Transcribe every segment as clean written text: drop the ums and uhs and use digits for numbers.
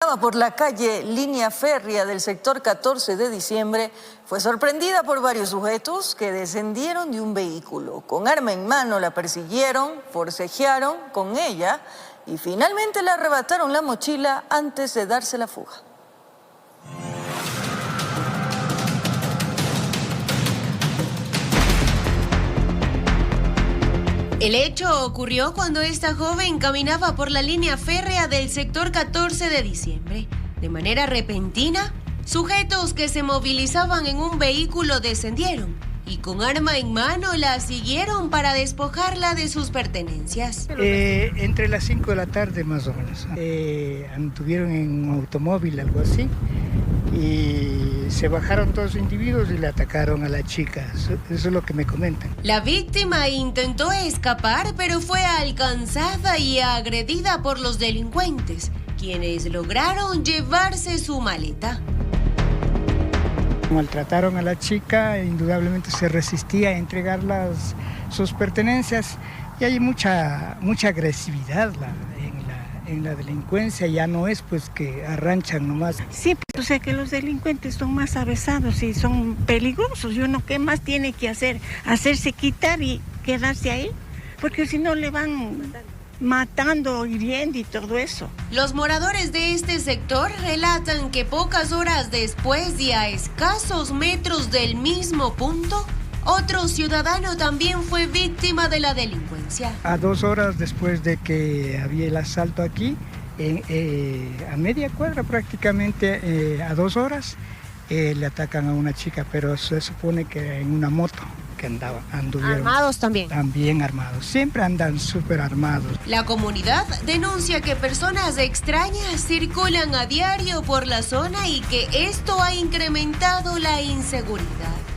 caminaba por la calle Línea Férrea del sector 14 de diciembre, fue sorprendida por varios sujetos que descendieron de un vehículo. Con arma en mano la persiguieron, forcejearon con ella y finalmente le arrebataron la mochila antes de darse la fuga. El hecho ocurrió cuando esta joven caminaba por la línea férrea del sector 14 de diciembre. De manera repentina, sujetos que se movilizaban en un vehículo descendieron y con arma en mano la siguieron para despojarla de sus pertenencias. Entre las 5 de la tarde más o menos. Anduvieron en un automóvil, algo así, y se bajaron todos los individuos y le atacaron a la chica. Eso es lo que me comentan. La víctima intentó escapar, pero fue alcanzada y agredida por los delincuentes, quienes lograron llevarse su maleta. Maltrataron a la chica, indudablemente se resistía a entregar sus pertenencias y hay mucha agresividad en la delincuencia. Ya no es pues que arranchan nomás. Sí, pues, o sea que los delincuentes son más avesados y son peligrosos. Y uno, ¿qué más tiene que hacer? Hacerse quitar y quedarse ahí, porque si no le van matando, hiriendo y todo eso. Los moradores de este sector relatan que pocas horas después y a escasos metros del mismo punto, otro ciudadano también fue víctima de la delincuencia. A 2 horas después de que había el asalto aquí, a media cuadra prácticamente, a 2 horas, le atacan a una chica, pero se supone que en una moto que anduvieron. ¿Armados también? También armados, siempre andan súper armados. La comunidad denuncia que personas extrañas circulan a diario por la zona y que esto ha incrementado la inseguridad.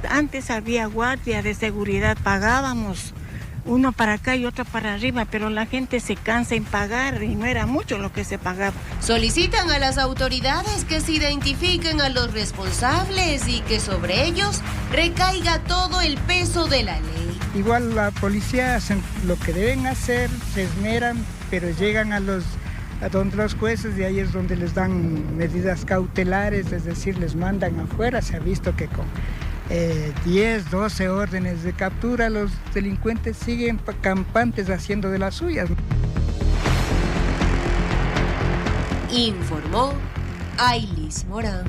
Antes había guardia de seguridad, pagábamos uno para acá y otro para arriba, pero la gente se cansa en pagar y no era mucho lo que se pagaba. Solicitan a las autoridades que se identifiquen a los responsables y que sobre ellos recaiga todo el peso de la ley. Igual la policía hacen lo que deben hacer, se esmeran, pero llegan a donde los jueces, y ahí es donde les dan medidas cautelares, es decir, les mandan afuera. Se ha visto que con 10, 12 órdenes de captura, los delincuentes siguen campantes haciendo de las suyas. Informó Ailis Morán.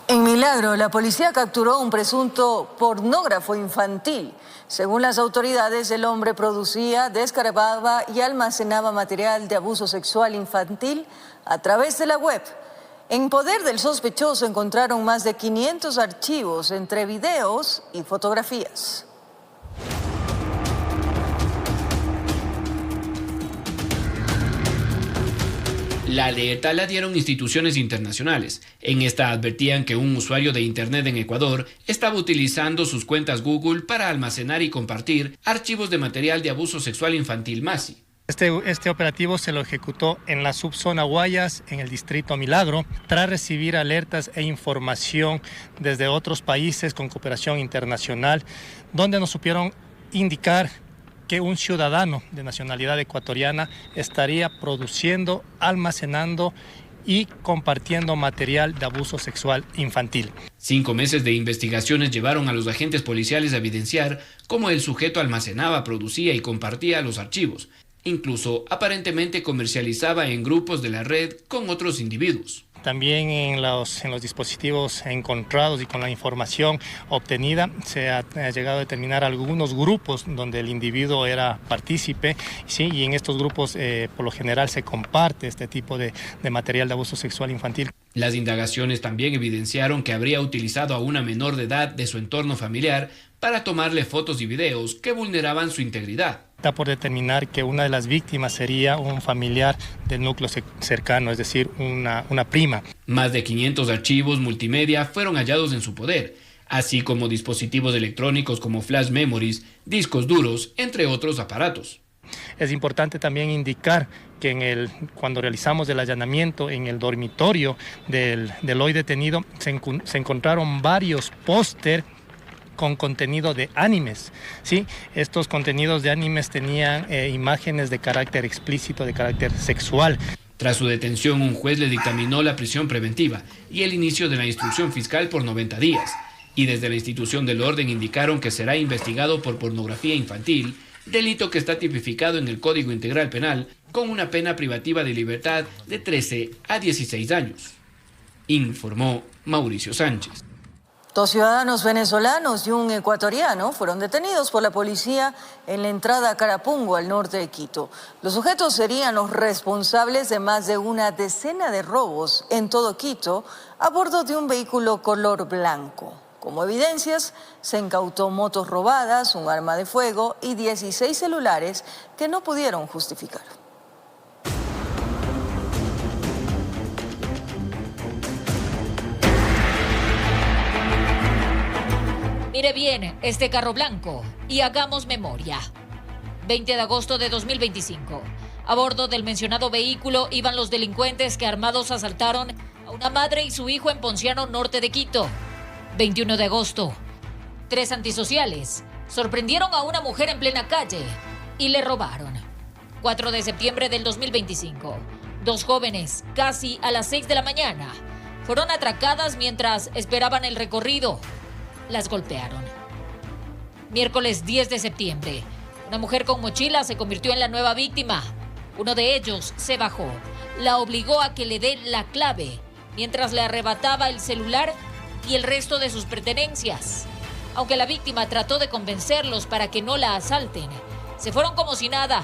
En Milagro, la policía capturó a un presunto pornógrafo infantil. Según las autoridades, el hombre producía, descargaba y almacenaba material de abuso sexual infantil a través de la web. En poder del sospechoso encontraron más de 500 archivos entre videos y fotografías. La alerta la dieron instituciones internacionales. En esta advertían que un usuario de Internet en Ecuador estaba utilizando sus cuentas Google para almacenar y compartir archivos de material de abuso sexual infantil MASI. Este operativo se lo ejecutó en la subzona Guayas, en el distrito Milagro, tras recibir alertas e información desde otros países con cooperación internacional, donde nos supieron indicar que un ciudadano de nacionalidad ecuatoriana estaría produciendo, almacenando y compartiendo material de abuso sexual infantil. 5 meses de investigaciones llevaron a los agentes policiales a evidenciar cómo el sujeto almacenaba, producía y compartía los archivos. Incluso aparentemente comercializaba en grupos de la red con otros individuos. También en los dispositivos encontrados y con la información obtenida se ha llegado a determinar algunos grupos donde el individuo era partícipe, ¿sí? Y en estos grupos por lo general se comparte este tipo de material de abuso sexual infantil. Las indagaciones también evidenciaron que habría utilizado a una menor de edad de su entorno familiar para tomarle fotos y videos que vulneraban su integridad. Está por determinar que una de las víctimas sería un familiar del núcleo cercano, es decir, una prima. Más de 500 archivos multimedia fueron hallados en su poder, así como dispositivos electrónicos como flash memories, discos duros, entre otros aparatos. Es importante también indicar que cuando realizamos el allanamiento en el dormitorio del hoy detenido se encontraron varios póster con contenido de animes, ¿sí? Estos contenidos de animes tenían imágenes de carácter explícito, de carácter sexual. Tras su detención, un juez le dictaminó la prisión preventiva y el inicio de la instrucción fiscal por 90 días. Y desde la institución del orden indicaron que será investigado por pornografía infantil, delito que está tipificado en el Código Integral Penal con una pena privativa de libertad de 13 a 16 años. Informó Mauricio Sánchez. 2 ciudadanos venezolanos y un ecuatoriano fueron detenidos por la policía en la entrada a Carapungo, al norte de Quito. Los sujetos serían los responsables de más de una decena de robos en todo Quito a bordo de un vehículo color blanco. Como evidencias, se incautó motos robadas, un arma de fuego y 16 celulares que no pudieron justificar. Mire bien este carro blanco y hagamos memoria. 20 de agosto de 2025. A bordo del mencionado vehículo iban los delincuentes que armados asaltaron a una madre y su hijo en Ponciano, norte de Quito. 21 de agosto. 3 antisociales sorprendieron a una mujer en plena calle y le robaron. 4 de septiembre del 2025. 2 jóvenes, casi a las 6 de la mañana, fueron atracadas mientras esperaban el recorrido. Las golpearon. Miércoles 10 de septiembre. Una mujer con mochila se convirtió en la nueva víctima. Uno de ellos se bajó. La obligó a que le dé la clave mientras le arrebataba el celular y el resto de sus pertenencias. Aunque la víctima trató de convencerlos para que no la asalten, se fueron como si nada.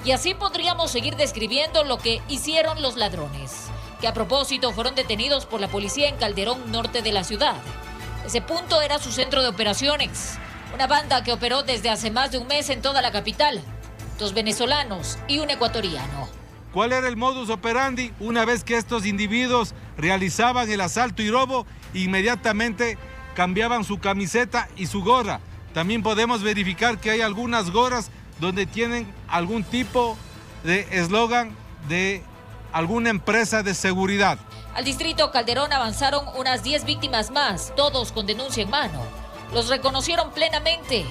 Y así podríamos seguir describiendo lo que hicieron los ladrones, que a propósito fueron detenidos por la policía en Calderón, norte de la ciudad. Ese punto era su centro de operaciones, una banda que operó desde hace más de un mes en toda la capital. 2 venezolanos y un ecuatoriano. ¿Cuál era el modus operandi? Una vez que estos individuos realizaban el asalto y robo, inmediatamente cambiaban su camiseta y su gorra. También podemos verificar que hay algunas gorras donde tienen algún tipo de eslogan de alguna empresa de seguridad. Al distrito Calderón avanzaron unas 10 víctimas más, todos con denuncia en mano. Los reconocieron plenamente.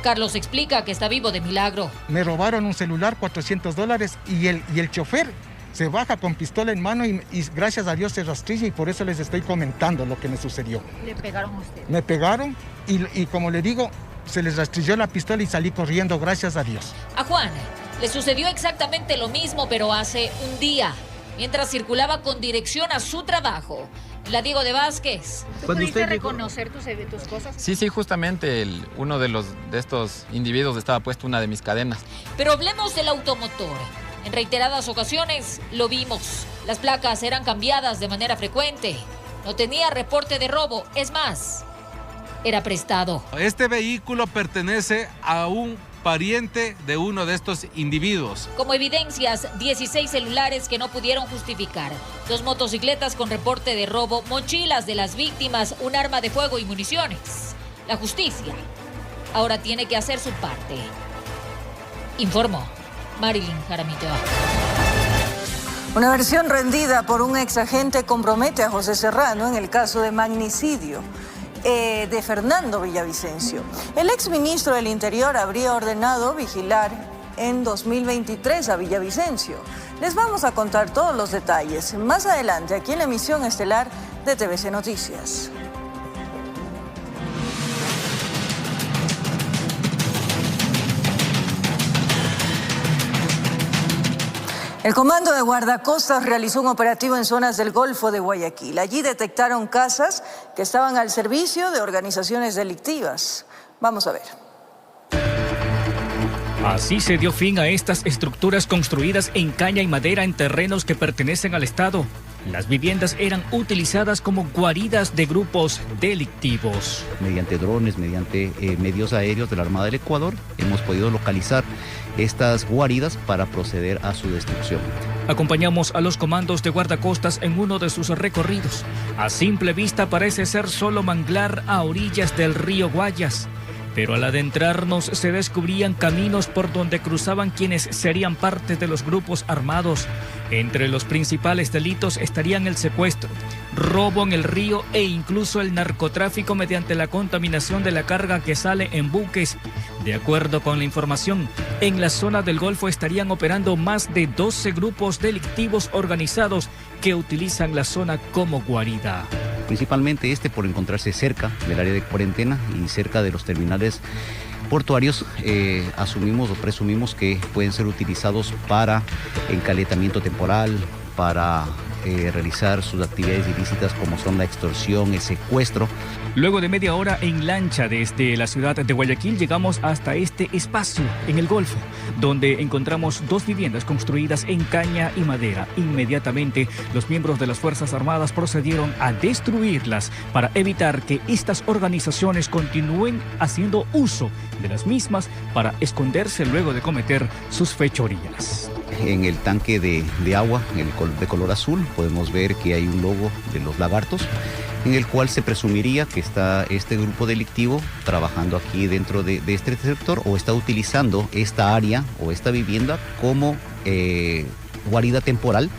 Carlos explica que está vivo de milagro. Me robaron un celular, $400, y el chofer se baja con pistola en mano y gracias a Dios se rastrilla, y por eso les estoy comentando lo que me sucedió. ¿Le pegaron a usted? Me pegaron y como le digo, se les rastrilló la pistola y salí corriendo, gracias a Dios. A Juan le sucedió exactamente lo mismo, pero hace un día, mientras circulaba con dirección a su trabajo. La Diego de Vázquez. ¿Tú pudiste reconocer tus cosas? Sí, justamente uno de estos individuos estaba puesto una de mis cadenas. Pero hablemos del automotor. En reiteradas ocasiones lo vimos. Las placas eran cambiadas de manera frecuente. No tenía reporte de robo, es más, era prestado. Este vehículo pertenece a un pariente de uno de estos individuos. Como evidencias, 16 celulares que no pudieron justificar, 2 motocicletas con reporte de robo, mochilas de las víctimas, un arma de fuego y municiones. La justicia ahora tiene que hacer su parte. Informó Marilyn Jaramillo. Una versión rendida por un exagente compromete a José Serrano en el caso de magnicidio de Fernando Villavicencio. El exministro del Interior habría ordenado vigilar en 2023 a Villavicencio. Les vamos a contar todos los detalles más adelante aquí en la emisión estelar de TVC Noticias. El Comando de Guardacostas realizó un operativo en zonas del Golfo de Guayaquil. Allí detectaron casas que estaban al servicio de organizaciones delictivas. Vamos a ver. Así se dio fin a estas estructuras construidas en caña y madera en terrenos que pertenecen al Estado. Las viviendas eran utilizadas como guaridas de grupos delictivos. Mediante drones, mediante medios aéreos de la Armada del Ecuador, hemos podido localizar estas guaridas para proceder a su destrucción. Acompañamos a los comandos de guardacostas en uno de sus recorridos. A simple vista parece ser solo manglar a orillas del río Guayas, pero al adentrarnos se descubrían caminos por donde cruzaban quienes serían parte de los grupos armados. Entre los principales delitos estarían el secuestro, robo en el río e incluso el narcotráfico mediante la contaminación de la carga que sale en buques. De acuerdo con la información, En la zona del Golfo estarían operando más de 12 grupos delictivos organizados que utilizan la zona como guarida. Principalmente por encontrarse cerca del área de cuarentena y cerca de los terminales portuarios, asumimos o presumimos que pueden ser utilizados para encalentamiento temporal, para realizar sus actividades ilícitas como son la extorsión, el secuestro. Luego de media hora en lancha desde la ciudad de Guayaquil llegamos hasta este espacio en el Golfo, donde encontramos 2 viviendas construidas en caña y madera. Inmediatamente los miembros de las Fuerzas Armadas procedieron a destruirlas para evitar que estas organizaciones continúen haciendo uso de las mismas para esconderse luego de cometer sus fechorías. En el tanque de agua, de color azul, podemos ver que hay un logo de los lagartos, en el cual se presumiría que está este grupo delictivo trabajando aquí dentro de este sector o está utilizando esta área o esta vivienda como guarida temporal.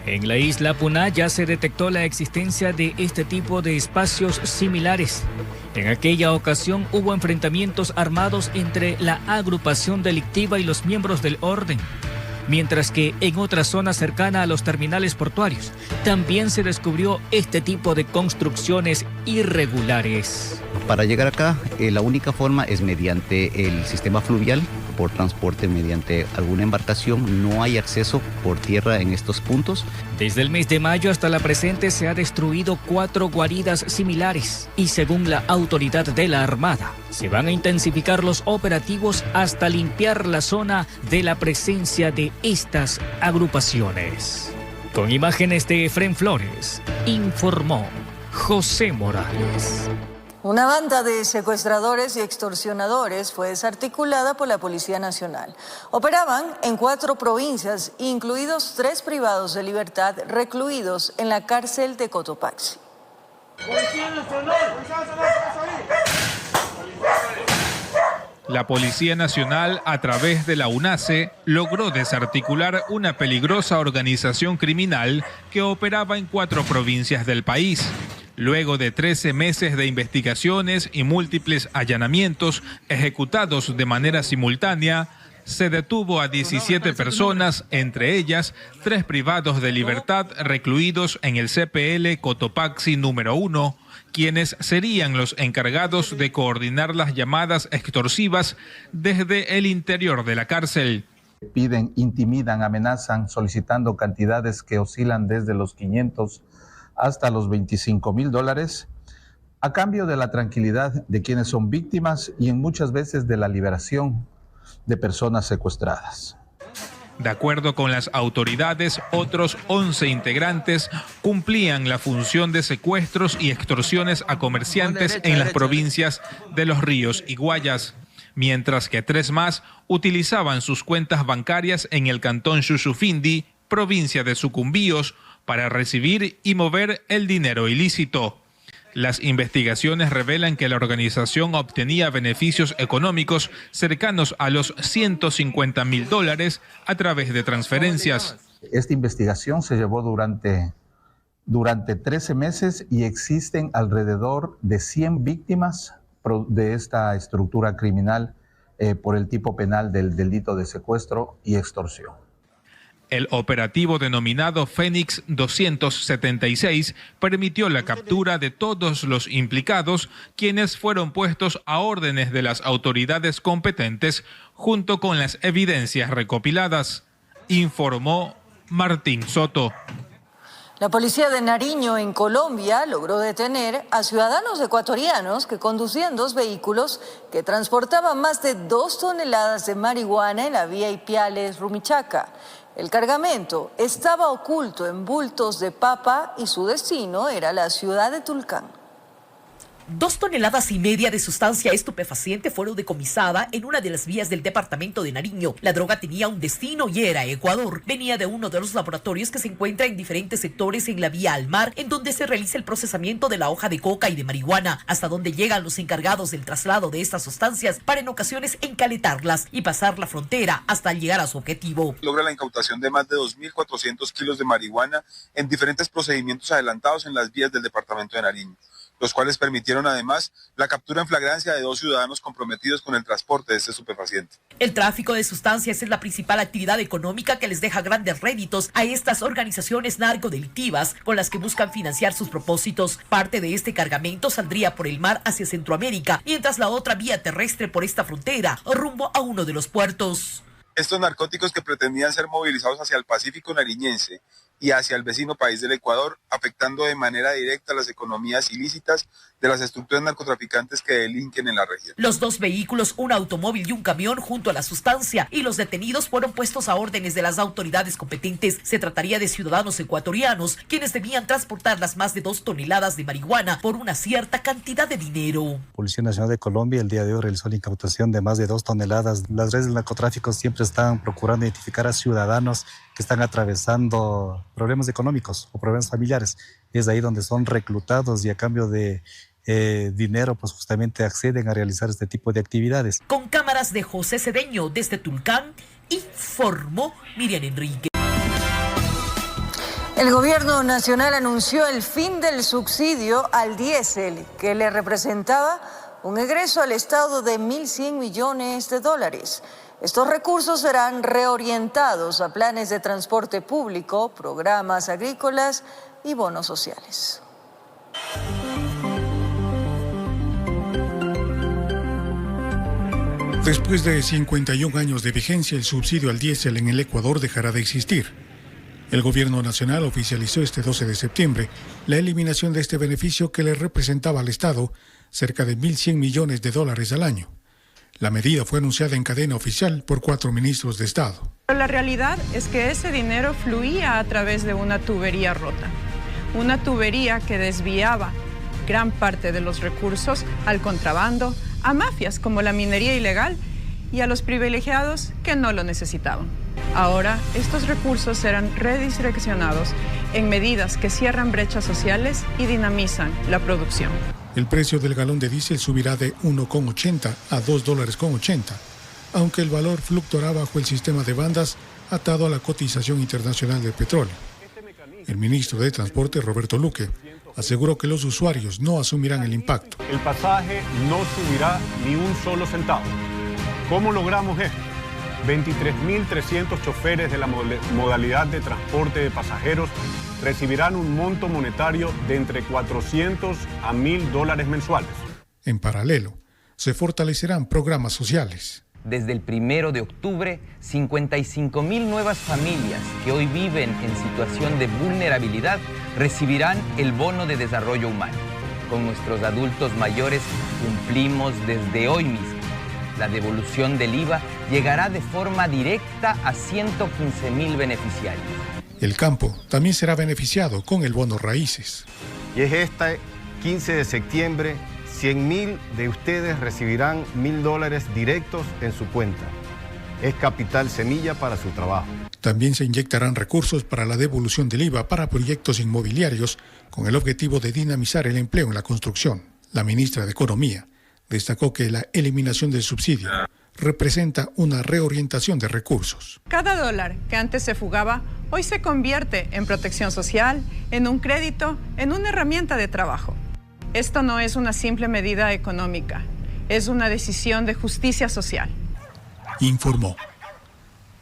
En la isla Puná ya se detectó la existencia de este tipo de espacios similares. En aquella ocasión hubo enfrentamientos armados entre la agrupación delictiva y los miembros del orden. Mientras que en otra zona cercana a los terminales portuarios también se descubrió este tipo de construcciones irregulares. Para llegar acá, la única forma es mediante el sistema fluvial, por transporte mediante alguna embarcación. No hay acceso por tierra en estos puntos. Desde el mes de mayo hasta la presente se ha destruido 4 guaridas similares y según la autoridad de la Armada, se van a intensificar los operativos hasta limpiar la zona de la presencia de estas agrupaciones. Con imágenes de Efrén Flores, informó José Morales. Una banda de secuestradores y extorsionadores fue desarticulada por la Policía Nacional. Operaban en 4 provincias, incluidos 3 privados de libertad recluidos en la cárcel de Cotopaxi. La Policía Nacional, a través de la UNACE, logró desarticular una peligrosa organización criminal que operaba en 4 provincias del país. Luego de 13 meses de investigaciones y múltiples allanamientos ejecutados de manera simultánea, se detuvo a 17 personas, entre ellas 3 privados de libertad recluidos en el CPL Cotopaxi número 1, quienes serían los encargados de coordinar las llamadas extorsivas desde el interior de la cárcel. Piden, intimidan, amenazan, solicitando cantidades que oscilan desde los 500 hasta los $25,000, a cambio de la tranquilidad de quienes son víctimas y en muchas veces de la liberación de personas secuestradas. De acuerdo con las autoridades, otros 11 integrantes cumplían la función de secuestros y extorsiones a comerciantes en las provincias de Los Ríos y Guayas, mientras que 3 más utilizaban sus cuentas bancarias en el cantón Chuchufindi, provincia de Sucumbíos, para recibir y mover el dinero ilícito. Las investigaciones revelan que la organización obtenía beneficios económicos cercanos a los $150,000 a través de transferencias. Esta investigación se llevó durante 13 meses y existen alrededor de 100 víctimas de esta estructura criminal por el tipo penal del delito de secuestro y extorsión. El operativo denominado Fénix 276 permitió la captura de todos los implicados, quienes fueron puestos a órdenes de las autoridades competentes junto con las evidencias recopiladas, informó Martín Soto. La policía de Nariño, en Colombia, logró detener a ciudadanos ecuatorianos que conducían 2 vehículos que transportaban más de 2 toneladas de marihuana en la vía Ipiales-Rumichaca. El cargamento estaba oculto en bultos de papa y su destino era la ciudad de Tulcán. 2,5 toneladas de sustancia estupefaciente fueron decomisadas en una de las vías del departamento de Nariño. La droga tenía un destino y era Ecuador. Venía de uno de los laboratorios que se encuentra en diferentes sectores en la vía al mar, en donde se realiza el procesamiento de la hoja de coca y de marihuana, hasta donde llegan los encargados del traslado de estas sustancias para en ocasiones encaletarlas y pasar la frontera hasta llegar a su objetivo. Logra la incautación de más de 2.400 kilos de marihuana en diferentes procedimientos adelantados en las vías del departamento de Nariño. los cuales permitieron además la captura en flagrancia de 2 ciudadanos comprometidos con el transporte de este estupefaciente. El tráfico de sustancias es la principal actividad económica que les deja grandes réditos a estas organizaciones narcodelictivas con las que buscan financiar sus propósitos. Parte de este cargamento saldría por el mar hacia Centroamérica, mientras la otra vía terrestre por esta frontera, rumbo a uno de los puertos. Estos narcóticos que pretendían ser movilizados hacia el Pacífico nariñense y hacia el vecino país del Ecuador, afectando de manera directa las economías ilícitas de las estructuras narcotraficantes que delinquen en la región. Los 2 vehículos, un automóvil y un camión junto a la sustancia y los detenidos fueron puestos a órdenes de las autoridades competentes. Se trataría de ciudadanos ecuatorianos quienes debían transportar las más de 2 toneladas de marihuana por una cierta cantidad de dinero. Policía Nacional de Colombia el día de hoy realizó la incautación de más de 2 toneladas. Las redes del narcotráfico siempre están procurando identificar a ciudadanos que están atravesando problemas económicos o problemas familiares. Es ahí donde son reclutados y a cambio de dinero, pues justamente acceden a realizar este tipo de actividades. Con cámaras de José Cedeño desde Tulcán, informó Miriam Enrique. El gobierno nacional anunció el fin del subsidio al diésel, que le representaba un egreso al Estado de 1.100 millones de dólares. Estos recursos serán reorientados a planes de transporte público, programas agrícolas y bonos sociales. Después de 51 años de vigencia, el subsidio al diésel en el Ecuador dejará de existir. El gobierno nacional oficializó este 12 de septiembre la eliminación de este beneficio que le representaba al Estado cerca de 1.100 millones de dólares al año. La medida fue anunciada en cadena oficial por 4 ministros de Estado. La realidad es que ese dinero fluía a través de una tubería rota, una tubería que desviaba gran parte de los recursos al contrabando, a mafias como la minería ilegal y a los privilegiados que no lo necesitaban. Ahora, estos recursos serán redireccionados en medidas que cierran brechas sociales y dinamizan la producción. El precio del galón de diésel subirá de 1,80 a $2,80, aunque el valor fluctuará bajo el sistema de bandas atado a la cotización internacional del petróleo. El ministro de Transporte, Roberto Luque, aseguró que los usuarios no asumirán el impacto. El pasaje no subirá ni un solo centavo. ¿Cómo logramos esto? 23.300 choferes de la modalidad de transporte de pasajeros recibirán un monto monetario de entre 400 a 1.000 dólares mensuales. En paralelo, se fortalecerán programas sociales. Desde el 1 de octubre, 55.000 nuevas familias que hoy viven en situación de vulnerabilidad recibirán el bono de desarrollo humano. Con nuestros adultos mayores cumplimos desde hoy mismo. La devolución del IVA llegará de forma directa a 115.000 beneficiarios. El campo también será beneficiado con el bono raíces. Y es este 15 de septiembre, 100.000 de ustedes recibirán $1.000 directos en su cuenta. Es capital semilla para su trabajo. También se inyectarán recursos para la devolución del IVA para proyectos inmobiliarios con el objetivo de dinamizar el empleo en la construcción. La ministra de Economía destacó que la eliminación del subsidio representa una reorientación de recursos. Cada dólar que antes se fugaba, hoy se convierte en protección social, en un crédito, en una herramienta de trabajo. Esto no es una simple medida económica, es una decisión de justicia social. Informó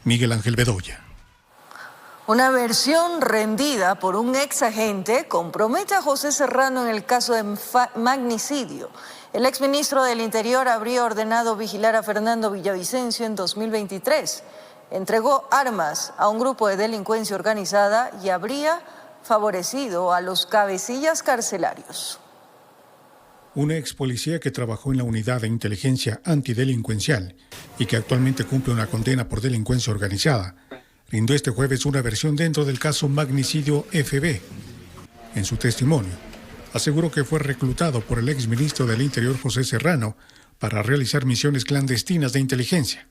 Miguel Ángel Bedoya. Una versión rendida por un ex agente compromete a José Serrano en el caso de magnicidio. El exministro del Interior habría ordenado vigilar a Fernando Villavicencio en 2023. Entregó armas a un grupo de delincuencia organizada y habría favorecido a los cabecillas carcelarios. Un ex policía que trabajó en la unidad de inteligencia antidelincuencial y que actualmente cumple una condena por delincuencia organizada, rindió este jueves una versión dentro del caso Magnicidio FB. En su testimonio, aseguró que fue reclutado por el exministro del Interior José Serrano para realizar misiones clandestinas de inteligencia,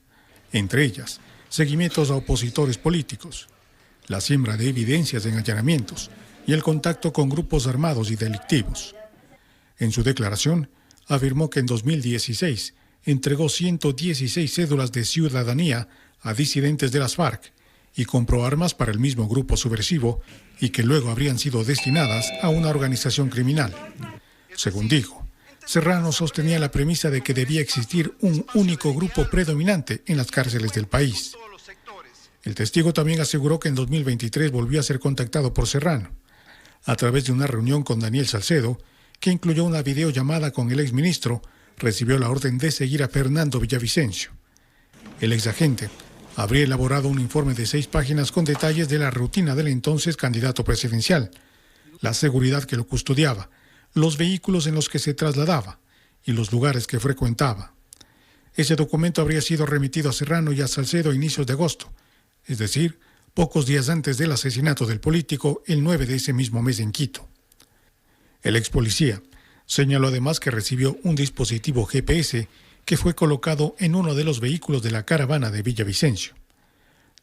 entre ellas seguimientos a opositores políticos, la siembra de evidencias en allanamientos y el contacto con grupos armados y delictivos. En su declaración, afirmó que en 2016 entregó 116 cédulas de ciudadanía a disidentes de las FARC y compró armas para el mismo grupo subversivo y que luego habrían sido destinadas a una organización criminal. Según dijo, Serrano sostenía la premisa de que debía existir un único grupo predominante en las cárceles del país. El testigo también aseguró que en 2023 volvió a ser contactado por Serrano, a través de una reunión con Daniel Salcedo, que incluyó una videollamada con el exministro, recibió la orden de seguir a Fernando Villavicencio. El exagente habría elaborado un informe de 6 páginas con detalles de la rutina del entonces candidato presidencial, la seguridad que lo custodiaba, los vehículos en los que se trasladaba y los lugares que frecuentaba. Ese documento habría sido remitido a Serrano y a Salcedo a inicios de agosto, es decir, pocos días antes del asesinato del político el 9 de ese mismo mes en Quito. El ex policía señaló además que recibió un dispositivo GPS que fue colocado en uno de los vehículos de la caravana de Villavicencio.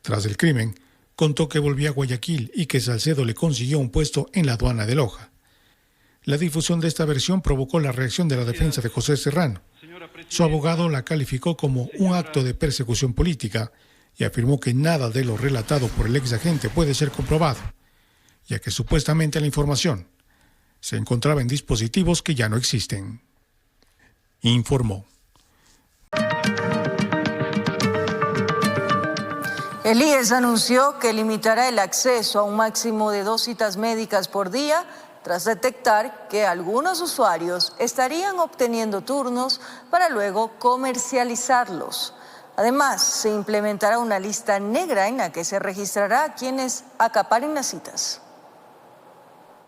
Tras el crimen, contó que volvió a Guayaquil y que Salcedo le consiguió un puesto en la aduana de Loja. La difusión de esta versión provocó la reacción de la defensa de José Serrano. Su abogado la calificó como un acto de persecución política y afirmó que nada de lo relatado por el exagente puede ser comprobado, ya que supuestamente la información se encontraba en dispositivos que ya no existen. Informó. El IES anunció que limitará el acceso a un máximo de 2 citas médicas por día tras detectar que algunos usuarios estarían obteniendo turnos para luego comercializarlos. Además, se implementará una lista negra en la que se registrará a quienes acaparen las citas.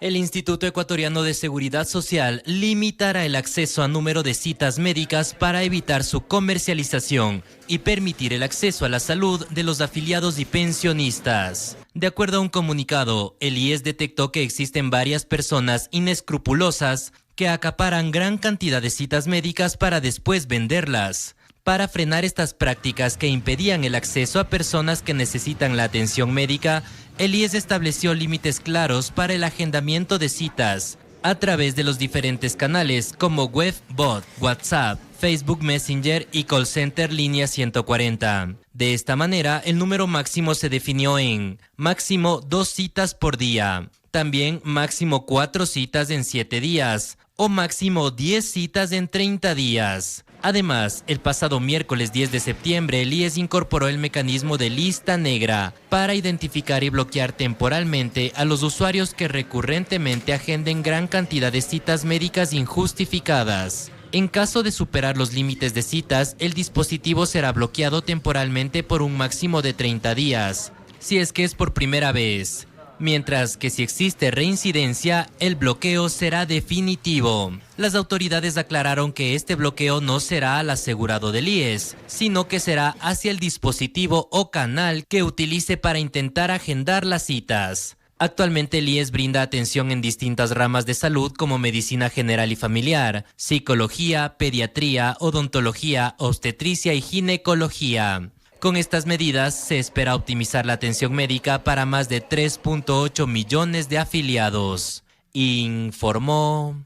El Instituto Ecuatoriano de Seguridad Social limitará el acceso a número de citas médicas para evitar su comercialización y permitir el acceso a la salud de los afiliados y pensionistas. De acuerdo a un comunicado, el IES detectó que existen varias personas inescrupulosas que acaparan gran cantidad de citas médicas para después venderlas. Para frenar estas prácticas que impedían el acceso a personas que necesitan la atención médica, el IES estableció límites claros para el agendamiento de citas a través de los diferentes canales como web, bot, WhatsApp, Facebook Messenger y call center línea 140. De esta manera, el número máximo se definió en máximo 2 citas por día, también máximo 4 citas en 7 días o máximo 10 citas en 30 días. Además, el pasado miércoles 10 de septiembre, el IES incorporó el mecanismo de lista negra para identificar y bloquear temporalmente a los usuarios que recurrentemente agenden gran cantidad de citas médicas injustificadas. En caso de superar los límites de citas, el dispositivo será bloqueado temporalmente por un máximo de 30 días, si es que es por primera vez. Mientras que si existe reincidencia, el bloqueo será definitivo. Las autoridades aclararon que este bloqueo no será al asegurado del IES, sino que será hacia el dispositivo o canal que utilice para intentar agendar las citas. Actualmente el IES brinda atención en distintas ramas de salud como medicina general y familiar, psicología, pediatría, odontología, obstetricia y ginecología. Con estas medidas se espera optimizar la atención médica para más de 3.8 millones de afiliados, informó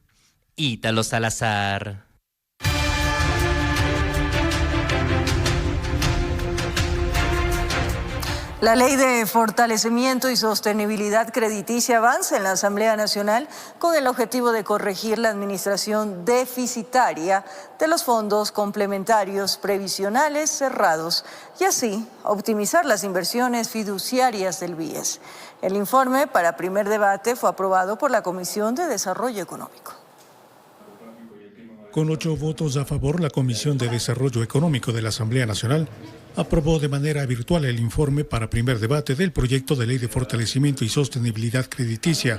Ítalo Salazar. La Ley de Fortalecimiento y Sostenibilidad Crediticia avanza en la Asamblea Nacional con el objetivo de corregir la administración deficitaria de los fondos complementarios previsionales cerrados y así optimizar las inversiones fiduciarias del BIES. El informe para primer debate fue aprobado por la Comisión de Desarrollo Económico. Con 8 votos a favor, la Comisión de Desarrollo Económico de la Asamblea Nacional aprobó de manera virtual el informe para primer debate del proyecto de Ley de Fortalecimiento y Sostenibilidad Crediticia,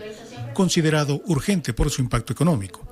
considerado urgente por su impacto económico.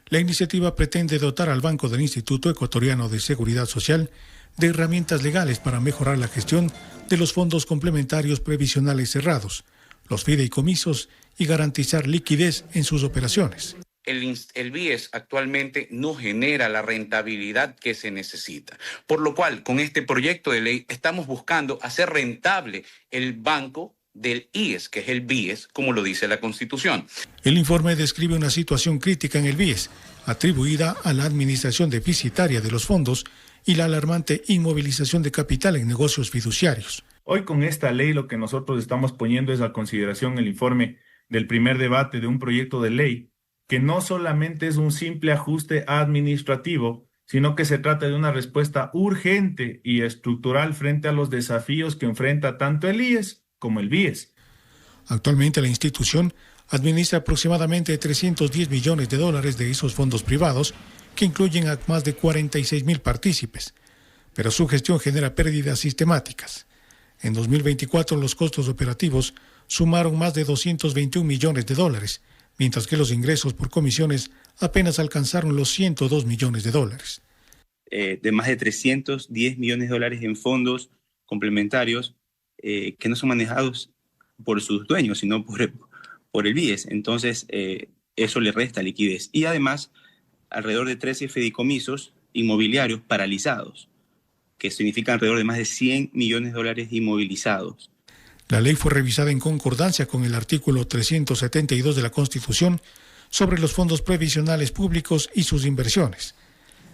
La iniciativa pretende dotar al Banco del Instituto Ecuatoriano de Seguridad Social de herramientas legales para mejorar la gestión de los fondos complementarios previsionales cerrados, los fideicomisos y garantizar liquidez en sus operaciones. El BIES actualmente no genera la rentabilidad que se necesita. Por lo cual, con este proyecto de ley estamos buscando hacer rentable el banco del IES, que es el BIES, como lo dice la Constitución. El informe describe una situación crítica en el BIES, atribuida a la administración deficitaria de los fondos y la alarmante inmovilización de capital en negocios fiduciarios. Hoy con esta ley lo que nosotros estamos poniendo es a consideración el informe del primer debate de un proyecto de ley que no solamente es un simple ajuste administrativo, sino que se trata de una respuesta urgente y estructural frente a los desafíos que enfrenta tanto el IES como el BIES. Actualmente la institución administra aproximadamente $310 millones de esos fondos privados, que incluyen a más de 46,000 partícipes, pero su gestión genera pérdidas sistemáticas. En 2024 los costos operativos sumaron más de $221 millones, mientras que los ingresos por comisiones apenas alcanzaron los $102 millones. De más de $310 millones en fondos complementarios que no son manejados por sus dueños, sino por el BIES. Entonces, eso le resta liquidez. Y además, alrededor de 13 fideicomisos inmobiliarios paralizados, que significa alrededor de más de $100 millones inmovilizados. La ley fue revisada en concordancia con el artículo 372 de la Constitución sobre los fondos previsionales públicos y sus inversiones.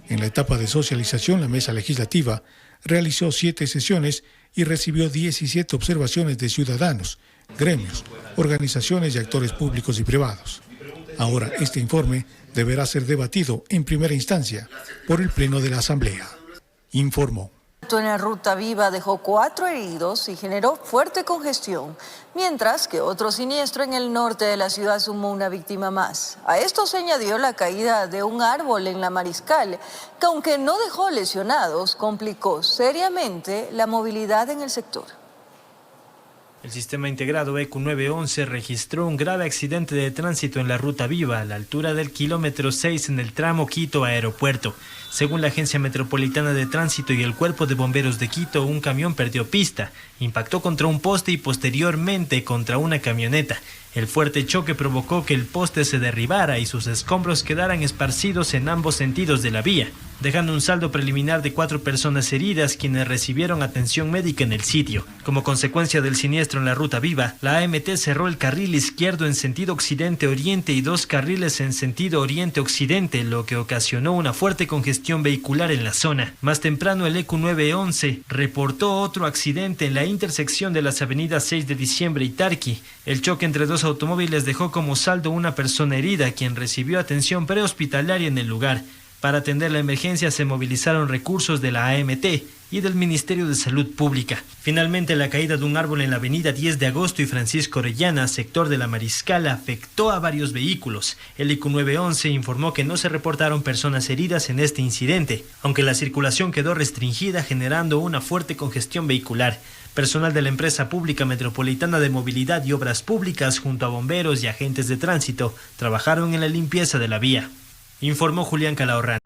En la etapa de socialización, la mesa legislativa realizó 7 sesiones y recibió 17 observaciones de ciudadanos, gremios, organizaciones y actores públicos y privados. Ahora, este informe deberá ser debatido en primera instancia por el Pleno de la Asamblea. Informó. En la Ruta Viva dejó 4 heridos y generó fuerte congestión, mientras que otro siniestro en el norte de la ciudad sumó una víctima más. A esto se añadió la caída de un árbol en la Mariscal, que aunque no dejó lesionados, complicó seriamente la movilidad en el sector. El sistema integrado EQ911 registró un grave accidente de tránsito en la Ruta Viva a la altura del kilómetro 6 en el tramo Quito-Aeropuerto. Según la Agencia Metropolitana de Tránsito y el Cuerpo de Bomberos de Quito, un camión perdió pista, impactó contra un poste y posteriormente contra una camioneta. El fuerte choque provocó que el poste se derribara y sus escombros quedaran esparcidos en ambos sentidos de la vía, dejando un saldo preliminar de 4 personas heridas, quienes recibieron atención médica en el sitio. Como consecuencia del siniestro en la Ruta Viva, la AMT cerró el carril izquierdo en sentido occidente-oriente y 2 carriles en sentido oriente-occidente, lo que ocasionó una fuerte congestión vehicular en la zona. Más temprano, el EQ911 reportó otro accidente en la intersección de las avenidas 6 de diciembre y Tarqui. El choque entre 2 automóviles dejó como saldo una persona herida, quien recibió atención prehospitalaria en el lugar. Para atender la emergencia se movilizaron recursos de la AMT y del Ministerio de Salud Pública. Finalmente, la caída de un árbol en la avenida 10 de agosto y Francisco Orellana, sector de la Mariscal, afectó a varios vehículos. El EQ911 informó que no se reportaron personas heridas en este incidente, aunque la circulación quedó restringida, generando una fuerte congestión vehicular. Personal de la Empresa Pública Metropolitana de Movilidad y Obras Públicas, junto a bomberos y agentes de tránsito, trabajaron en la limpieza de la vía. Informó Julián Calahorrán.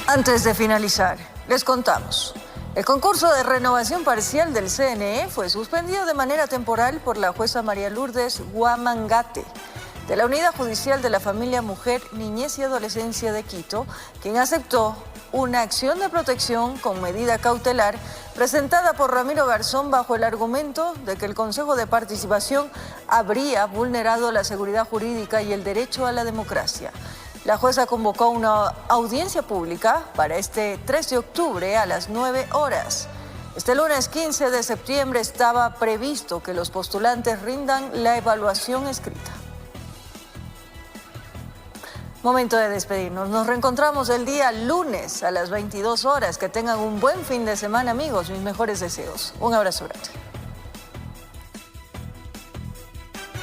Antes de finalizar, les contamos. El concurso de renovación parcial del CNE fue suspendido de manera temporal por la jueza María Lourdes Guamangate, de la Unidad Judicial de la Familia, Mujer, Niñez y Adolescencia de Quito, quien aceptó una acción de protección con medida cautelar presentada por Ramiro Garzón bajo el argumento de que el Consejo de Participación habría vulnerado la seguridad jurídica y el derecho a la democracia. La jueza convocó una audiencia pública para este 3 de octubre a las 9 horas. Este lunes 15 de septiembre estaba previsto que los postulantes rindan la evaluación escrita. Momento de despedirnos. Nos reencontramos el día lunes a las 22 horas. Que tengan un buen fin de semana, amigos. Mis mejores deseos. Un abrazo grande.